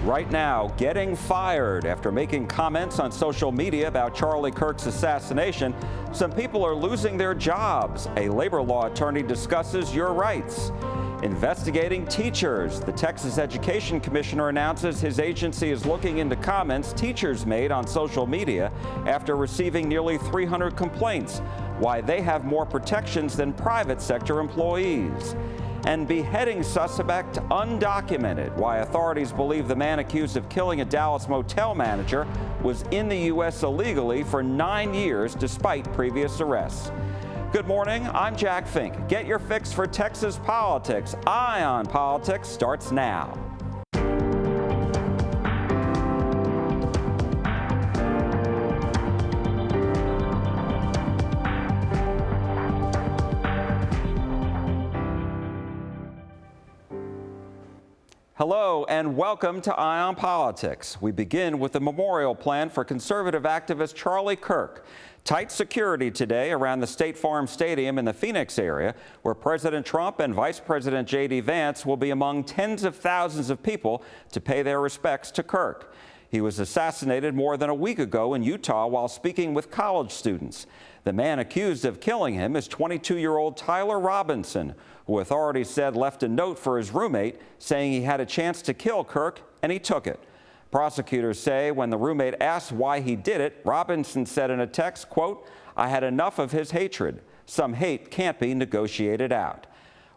right now getting fired after making comments on social media about Charlie Kirk's assassination. Some people are losing their jobs. A labor law attorney discusses your rights. Investigating teachers. The Texas Education Commissioner announces his agency is looking into comments teachers made on social media after receiving nearly 300 complaints. Why they have more protections than private sector employees. And beheading suspect undocumented. Why authorities believe the man accused of killing a Dallas motel manager was in the U.S. illegally for 9 years despite previous arrests. Good morning, I'm Jack Fink. Get your fix for Texas politics. Eye on Politics starts now. Hello and welcome to Eye on Politics. We begin with the memorial plan for conservative activist Charlie Kirk. Tight security today around the State Farm Stadium in the Phoenix area, where President Trump and Vice President J.D. Vance will be among tens of thousands of people to pay their respects to Kirk. He was assassinated more than a week ago in Utah while speaking with college students. The man accused of killing him is 22-year-old Tyler Robinson, who authorities said left a note for his roommate saying he had a chance to kill Kirk and he took it. Prosecutors say when the roommate asked why he did it, Robinson said in a text, quote, "I had enough of his hatred. Some hate can't be negotiated out."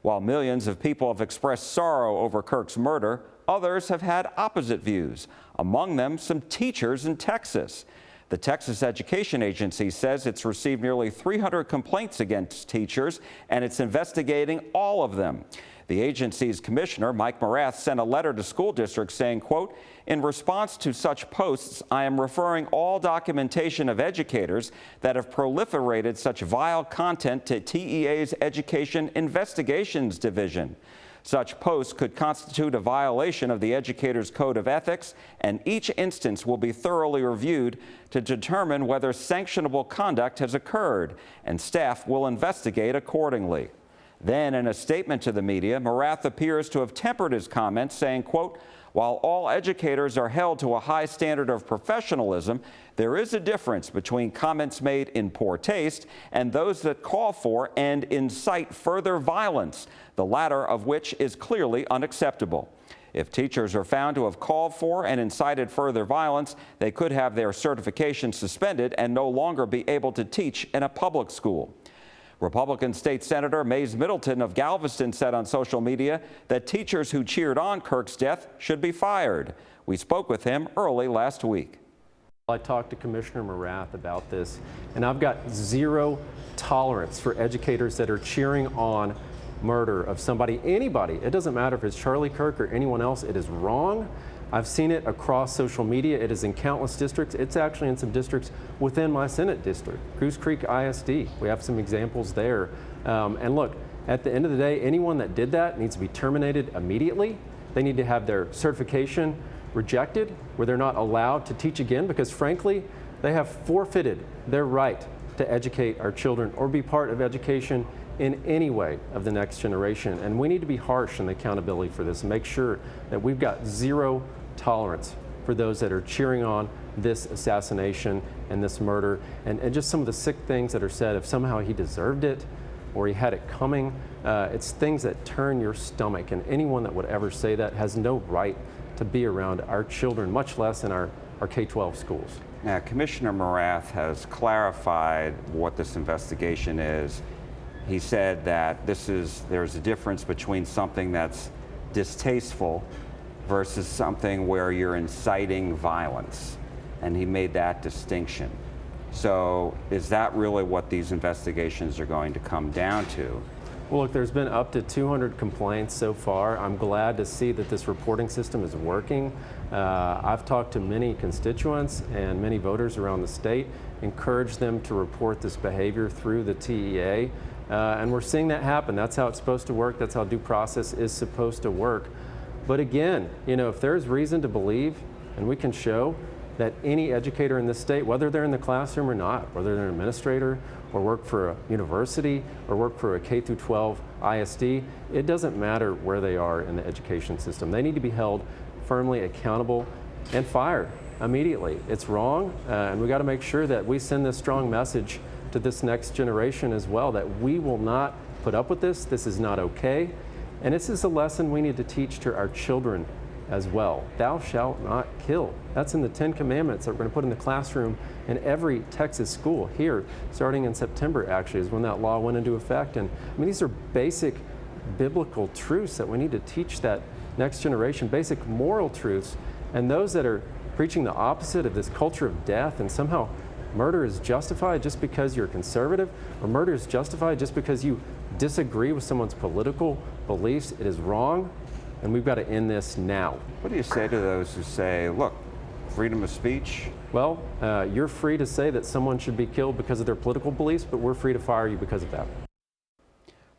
While millions of people have expressed sorrow over Kirk's murder, others have had opposite views, among them some teachers in Texas. The Texas Education Agency says it's received nearly 300 complaints against teachers, and it's investigating all of them. The agency's commissioner, Mike Morath, sent a letter to school districts saying, quote, "In response to such posts, I am referring all documentation of educators that have proliferated such vile content to TEA's Education Investigations Division. Such posts could constitute a violation of the educator's code of ethics, and each instance will be thoroughly reviewed to determine whether sanctionable conduct has occurred, and staff will investigate accordingly." Then, in a statement to the media, Morath appears to have tempered his comments, saying, quote, "While all educators are held to a high standard of professionalism, there is a difference between comments made in poor taste and those that call for and incite further violence, the latter of which is clearly unacceptable. If teachers are found to have called for and incited further violence, they could have their certification suspended and no longer be able to teach in a public school." Republican State Senator Mays Middleton of Galveston said on social media that teachers who cheered on Kirk's death should be fired. We spoke with him early last week. I talked to Commissioner Morath about this, and I've got zero tolerance for educators that are cheering on murder of somebody, anybody. It doesn't matter if it's Charlie Kirk or anyone else. It is wrong. I've seen it across social media. It is in countless districts. It's actually in some districts within my Senate district, Goose Creek ISD. We have some examples there. And look, at the end of the day, anyone that did that needs to be terminated immediately. They need to have their certification rejected, where they're not allowed to teach again, because frankly, they have forfeited their right to educate our children or be part of education in any way of the next generation. And we need to be harsh in the accountability for this and make sure that we've got zero tolerance for those that are cheering on this assassination and this murder, and just some of the sick things that are said, if somehow he deserved it or he had it coming. It's things that turn your stomach, and anyone that would ever say that has no right to be around our children, much less in our K-12 schools. Now, Commissioner Morath has clarified what this investigation is. He said that there's a difference between something that's distasteful versus something where you're inciting violence, and he made that distinction. So is that really what these investigations are going to come down to? Well, look, there's been up to 200 complaints so far. I'm glad to see that this reporting system is working. I've talked to many constituents and many voters around the state, encouraged them to report this behavior through the TEA, and we're seeing that happen. That's how it's supposed to work. That's how due process is supposed to work. But again, if there's reason to believe, and we can show that any educator in this state, whether they're in the classroom or not, whether they're an administrator or work for a university or work for a K-12 ISD, it doesn't matter where they are in the education system. They need to be held firmly accountable and fired immediately. It's wrong, and we got to make sure that we send this strong message to this next generation as well, that we will not put up with this. This is not okay. And this is a lesson we need to teach to our children as well. Thou shalt not kill. That's in the 10 Commandments that we're going to put in the classroom in every Texas school here, starting in September, actually, is when that law went into effect. And I mean, these are basic biblical truths that we need to teach that next generation, basic moral truths. And those that are preaching the opposite of this culture of death, and somehow murder is justified just because you're conservative, or murder is justified just because you disagree with someone's political beliefs, it is wrong, and we've got to end this now. What do you say to those who say, look, freedom of speech? Well, you're free to say that someone should be killed because of their political beliefs, but we're free to fire you because of that.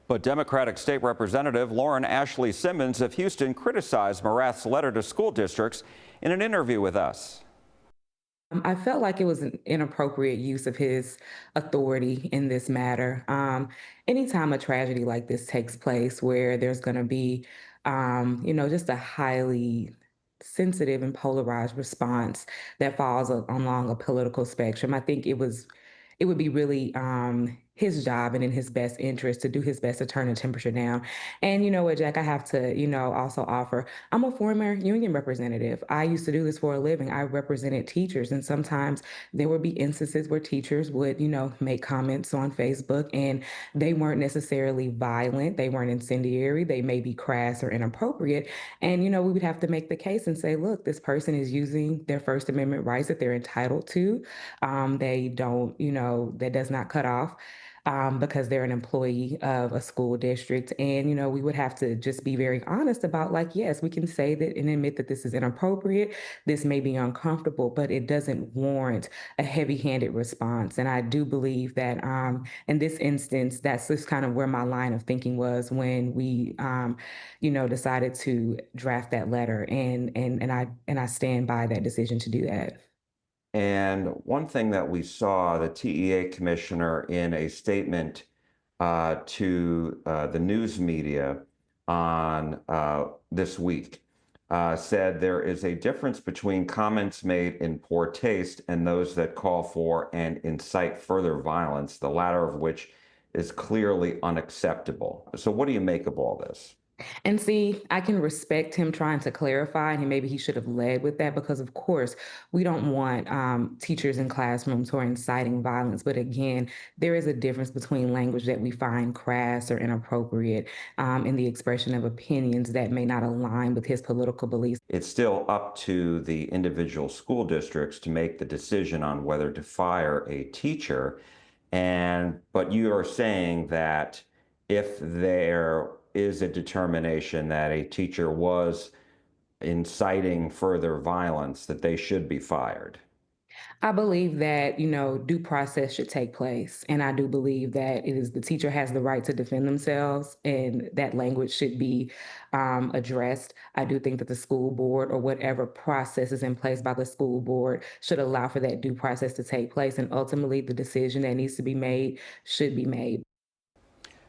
But Democratic State Representative Lauren Ashley Simmons of Houston criticized Morath's letter to school districts in an interview with us. I felt like it was an inappropriate use of his authority in this matter. Anytime a tragedy like this takes place where there's going to be, just a highly sensitive and polarized response that falls along a political spectrum, I think it would be really his job and in his best interest to do his best to turn the temperature down. And you know what, Jack, I have to, also offer, I'm a former union representative. I used to do this for a living. I represented teachers, and sometimes there would be instances where teachers would, make comments on Facebook, and they weren't necessarily violent. They weren't incendiary. They may be crass or inappropriate. And, we would have to make the case and say, look, this person is using their First Amendment rights that they're entitled to. They don't, that does not cut off because they're an employee of a school district. And, we would have to just be very honest about, like, yes, we can say that and admit that this is inappropriate. This may be uncomfortable, but it doesn't warrant a heavy-handed response. And I do believe that in this instance, that's just kind of where my line of thinking was when we, decided to draft that letter. And I stand by that decision to do that. And one thing that we saw, the TEA commissioner in a statement to the news media on this week said there is a difference between comments made in poor taste and those that call for and incite further violence, the latter of which is clearly unacceptable. So what do you make of all this? And see, I can respect him trying to clarify, and maybe he should have led with that because, of course, we don't want teachers in classrooms who are inciting violence. But again, there is a difference between language that we find crass or inappropriate in the expression of opinions that may not align with his political beliefs. It's still up to the individual school districts to make the decision on whether to fire a teacher. But you are saying that if there is a determination that a teacher was inciting further violence, that they should be fired. I believe that, due process should take place. And I do believe that it is the teacher has the right to defend themselves, and that language should be addressed. I do think that the school board or whatever process is in place by the school board should allow for that due process to take place. And ultimately, the decision that needs to be made should be made.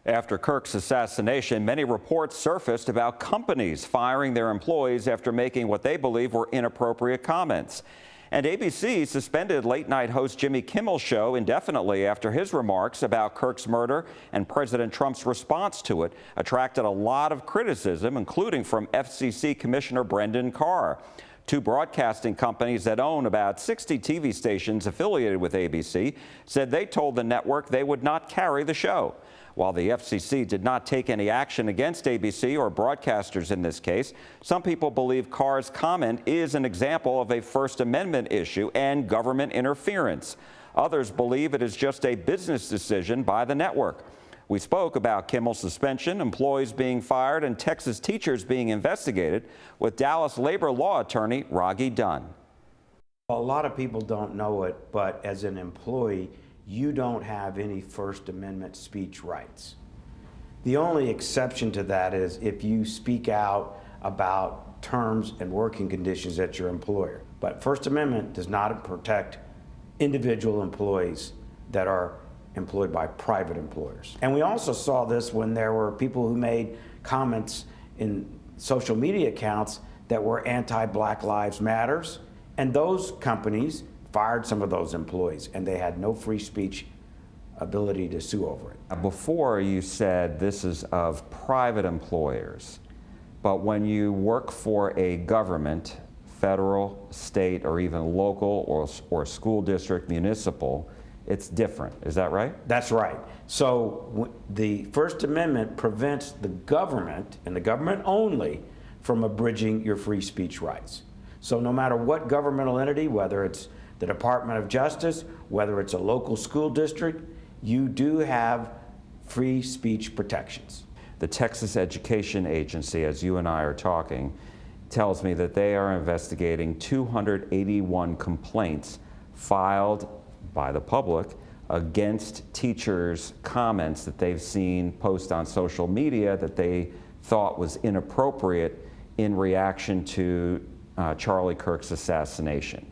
After Kirk's assassination, many reports surfaced about companies firing their employees after making what they believe were inappropriate comments. And ABC suspended late-night host Jimmy Kimmel's show indefinitely after his remarks about Kirk's murder and President Trump's response to it attracted a lot of criticism, including from FCC Commissioner Brendan Carr. Two broadcasting companies that own about 60 TV stations affiliated with ABC said they told the network they would not carry the show. While the FCC did not take any action against ABC or broadcasters in this case, some people believe Carr's comment is an example of a First Amendment issue and government interference. Others believe it is just a business decision by the network. We spoke about Kimmel's suspension, employees being fired, and Texas teachers being investigated with Dallas labor law attorney Rogge Dunn. A lot of people don't know it, but as an employee, you don't have any First Amendment speech rights. The only exception to that is if you speak out about terms and working conditions at your employer. But First Amendment does not protect individual employees that are employed by private employers. And we also saw this when there were people who made comments in social media accounts that were anti-Black Lives Matters, and those companies fired some of those employees, and they had no free speech ability to sue over it. Before you said this is of private employers, but when you work for a government, federal, state, or even local or school district, municipal, it's different. Is that right? That's right. So the First Amendment prevents the government, and the government only, from abridging your free speech rights. So no matter what governmental entity, whether it's the Department of Justice, whether it's a local school district, you do have free speech protections. The Texas Education Agency, as you and I are talking, tells me that they are investigating 281 complaints filed by the public against teachers' comments that they've seen post on social media that they thought was inappropriate in reaction to Charlie Kirk's assassination.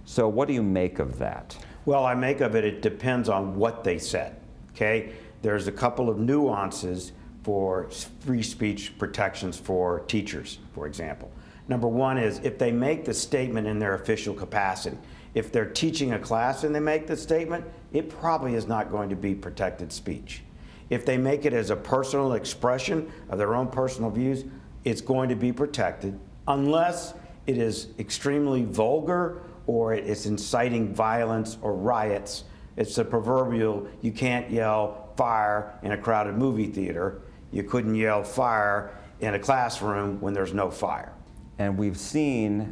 So what do you make of that? Well, I make of it, it depends on what they said, okay? There's a couple of nuances for free speech protections for teachers, for example. Number one is if they make the statement in their official capacity. If they're teaching a class and they make the statement, it probably is not going to be protected speech. If they make it as a personal expression of their own personal views, it's going to be protected unless it is extremely vulgar or it's inciting violence or riots. It's the proverbial, you can't yell fire in a crowded movie theater. You couldn't yell fire in a classroom when there's no fire. And we've seen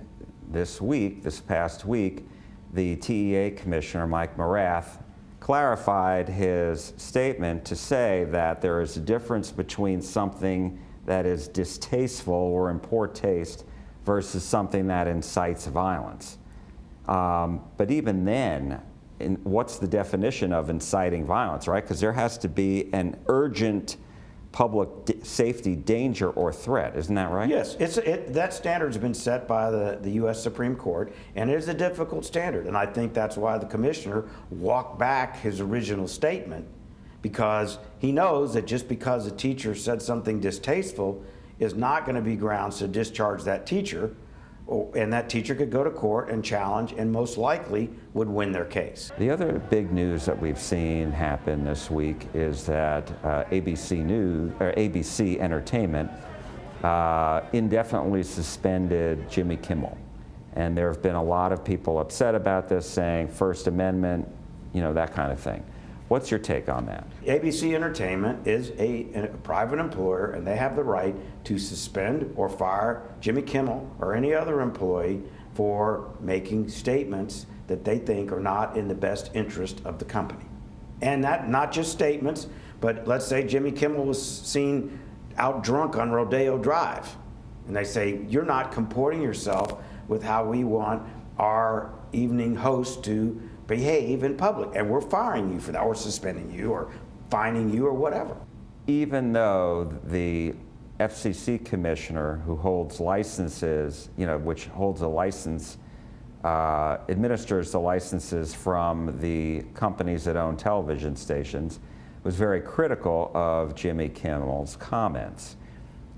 this past week, the TEA Commissioner, Mike Morath, clarified his statement to say that there is a difference between something that is distasteful or in poor taste versus something that incites violence. But even then, what's the definition of inciting violence, right? Because there has to be an urgent public safety danger or threat, isn't that right? Yes, that standard's been set by the U.S. Supreme Court, and it is a difficult standard. And I think that's why the commissioner walked back his original statement, because he knows that just because a teacher said something distasteful is not going to be grounds to discharge that teacher, and that teacher could go to court and challenge and most likely would win their case. The other big news that we've seen happen this week is that ABC Entertainment indefinitely suspended Jimmy Kimmel. And there have been a lot of people upset about this, saying First Amendment, that kind of thing. What's your take on that? ABC Entertainment is a private employer, and they have the right to suspend or fire Jimmy Kimmel or any other employee for making statements that they think are not in the best interest of the company. And that not just statements, but let's say Jimmy Kimmel was seen out drunk on Rodeo Drive, and they say, you're not comporting yourself with how we want our evening host to behave in public, and we're firing you for that, or suspending you, or fining you, or whatever. Even though the FCC commissioner who holds licenses, which holds a license, administers the licenses from the companies that own television stations, was very critical of Jimmy Kimmel's comments.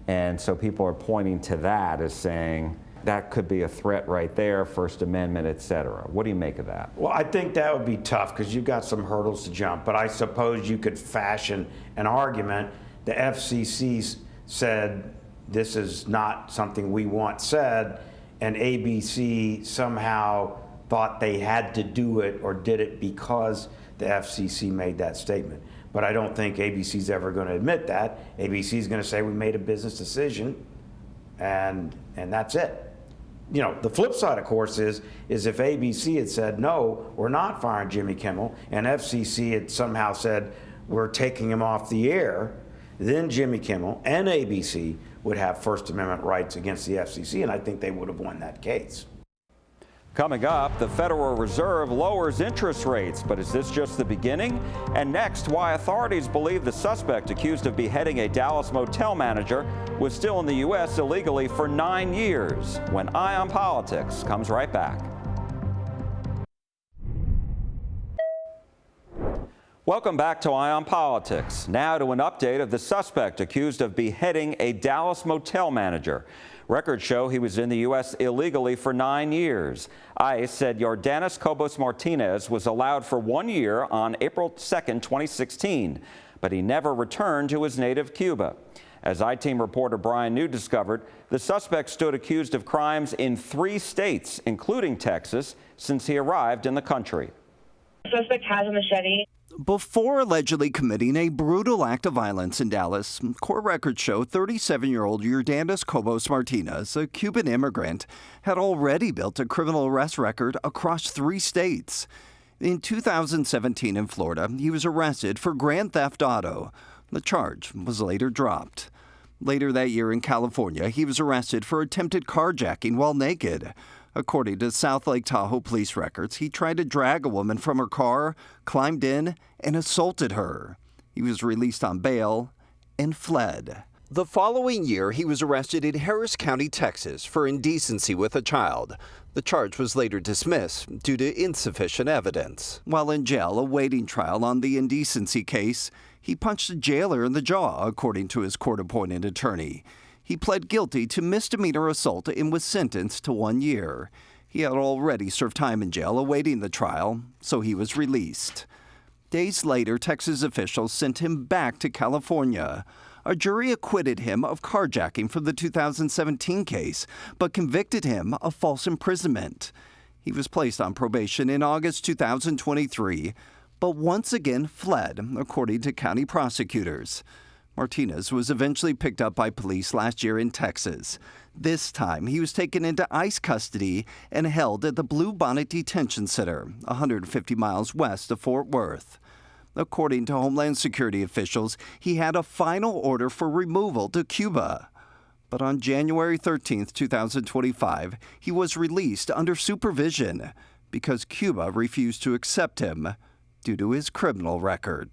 And so people are pointing to that as saying, that could be a threat right there, First Amendment, et cetera. What do you make of that? Well, I think that would be tough because you've got some hurdles to jump, but I suppose you could fashion an argument. The FCC said this is not something we want said, and ABC somehow thought they had to do it or did it because the FCC made that statement. But I don't think ABC's ever going to admit that. ABC's going to say we made a business decision, and that's it. The flip side, of course, is if ABC had said, no, we're not firing Jimmy Kimmel, and FCC had somehow said, we're taking him off the air, then Jimmy Kimmel and ABC would have First Amendment rights against the FCC, and I think they would have won that case. Coming up, the Federal Reserve lowers interest rates, but is this just the beginning? And next, why authorities believe the suspect accused of beheading a Dallas motel manager was still in the U.S. illegally for 9 years. When Eye on Politics comes right back. Welcome back to Eye on Politics. Now to an update of the suspect accused of beheading a Dallas motel manager. Records show he was in the U.S. illegally for 9 years. ICE said Yordanis Cobos Martinez was allowed for 1 year on April 2, 2016, but he never returned to his native Cuba. As I-Team reporter Brian New discovered, the suspect stood accused of crimes in 3 states, including Texas, since he arrived in the country. The suspect has a machete. Before allegedly committing a brutal act of violence in Dallas, court records show 37-year-old Yordanis Cobos Martinez, a Cuban immigrant, had already built a criminal arrest record across 3 states. In 2017 in Florida, he was arrested for grand theft auto. The charge was later dropped. Later that year in California, he was arrested for attempted carjacking while naked. According to South Lake Tahoe police records, he tried to drag a woman from her car, climbed in, and assaulted her. He was released on bail and fled. The following year, he was arrested in Harris County, Texas, for indecency with a child. The charge was later dismissed due to insufficient evidence. While in jail awaiting trial on the indecency case, he punched a jailer in the jaw, according to his court-appointed attorney. He pled guilty to misdemeanor assault and was sentenced to 1 year. He had already served time in jail awaiting the trial, so he was released. Days later, Texas officials sent him back to California. A jury acquitted him of carjacking from the 2017 case, but convicted him of false imprisonment. He was placed on probation in August 2023, but once again fled, according to county prosecutors. Martinez was eventually picked up by police last year in Texas. This time, he was taken into ICE custody and held at the Blue Bonnet Detention Center, 150 miles west of Fort Worth. According to Homeland Security officials, he had a final order for removal to Cuba. But on January 13, 2025, he was released under supervision because Cuba refused to accept him due to his criminal record.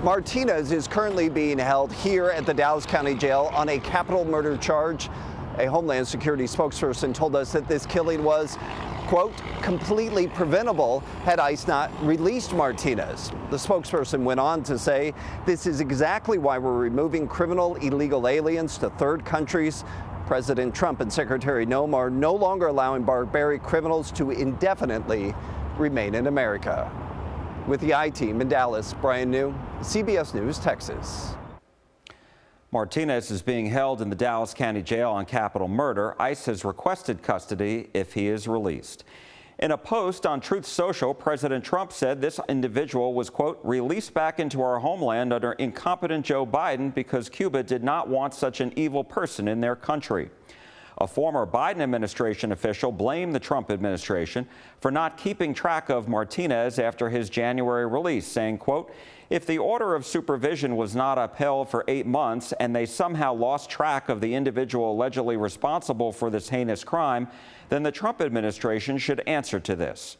Martinez is currently being held here at the Dallas County Jail on a capital murder charge. A Homeland Security spokesperson told us that this killing was, quote, completely preventable had ICE not released Martinez. The spokesperson went on to say, this is exactly why we're removing criminal illegal aliens to third countries. President Trump and Secretary Noem are no longer allowing barbaric criminals to indefinitely remain in America. With the I-Team in Dallas, Brian New, CBS News, Texas. Martinez is being held in the Dallas County Jail on capital murder. ICE has requested custody if he is released. In a post on Truth Social, President Trump said this individual was, quote, released back into our homeland under incompetent Joe Biden because Cuba did not want such an evil person in their country. A former Biden administration official blamed the Trump administration for not keeping track of Martinez after his January release, saying, quote, if the order of supervision was not upheld for 8 months and they somehow lost track of the individual allegedly responsible for this heinous crime, then the Trump administration should answer to this.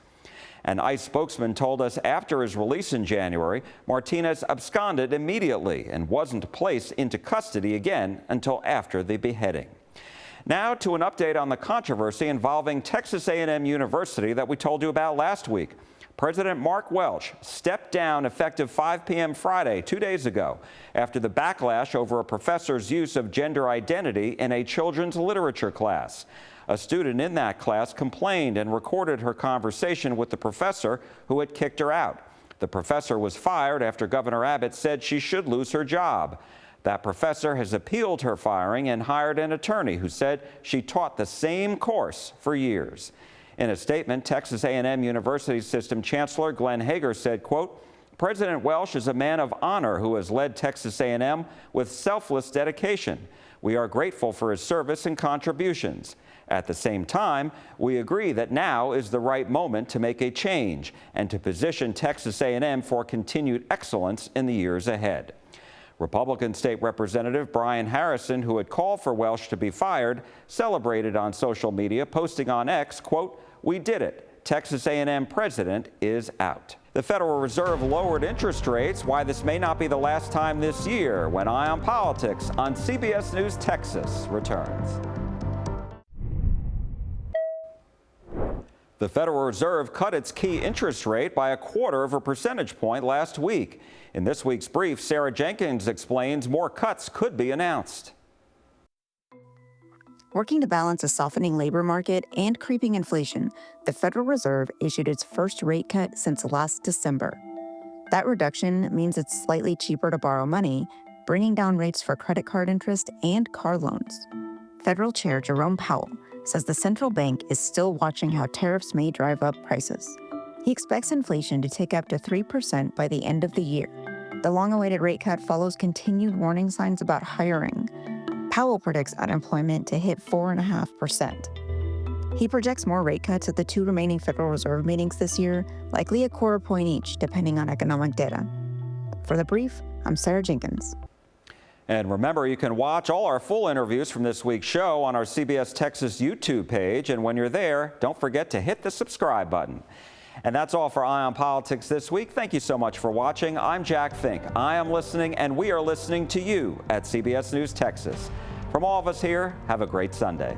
An ICE spokesman told us after his release in January, Martinez absconded immediately and wasn't placed into custody again until after the beheading. Now to an update on the controversy involving Texas A&M University that we told you about last week. President Mark Welch stepped down effective 5 p.m. Friday, 2 days ago, after the backlash over a professor's use of gender identity in a children's literature class. A student in that class complained and recorded her conversation with the professor who had kicked her out. The professor was fired after Governor Abbott said she should lose her job. That professor has appealed her firing and hired an attorney who said she taught the same course for years. In a statement, Texas A&M University System Chancellor Glenn Hager said, quote, President Welch is a man of honor who has led Texas A&M with selfless dedication. We are grateful for his service and contributions. At the same time, we agree that now is the right moment to make a change and to position Texas A&M for continued excellence in the years ahead. Republican State Representative Brian Harrison, who had called for Welch to be fired, celebrated on social media, posting on X, quote, we did it. Texas A&M president is out. The Federal Reserve lowered interest rates. Why this may not be the last time this year, when Eye on Politics on CBS News Texas returns. The Federal Reserve cut its key interest rate by 1/4 percentage point last week. In this week's brief, Sarah Jenkins explains more cuts could be announced. Working to balance a softening labor market and creeping inflation, the Federal Reserve issued its first rate cut since last December. That reduction means it's slightly cheaper to borrow money, bringing down rates for credit card interest and car loans. Federal Chair Jerome Powell says the central bank is still watching how tariffs may drive up prices. He expects inflation to tick up to 3% by the end of the year. The long-awaited rate cut follows continued warning signs about hiring. Powell predicts unemployment to hit 4.5%. He projects more rate cuts at the 2 remaining Federal Reserve meetings this year, likely a quarter point each, depending on economic data. For The Brief, I'm Sarah Jenkins. And remember, you can watch all our full interviews from this week's show on our CBS Texas YouTube page. And when you're there, don't forget to hit the subscribe button. And that's all for Eye on Politics this week. Thank you so much for watching. I'm Jack Fink. I am listening, and we are listening to you at CBS News Texas. From all of us here, have a great Sunday.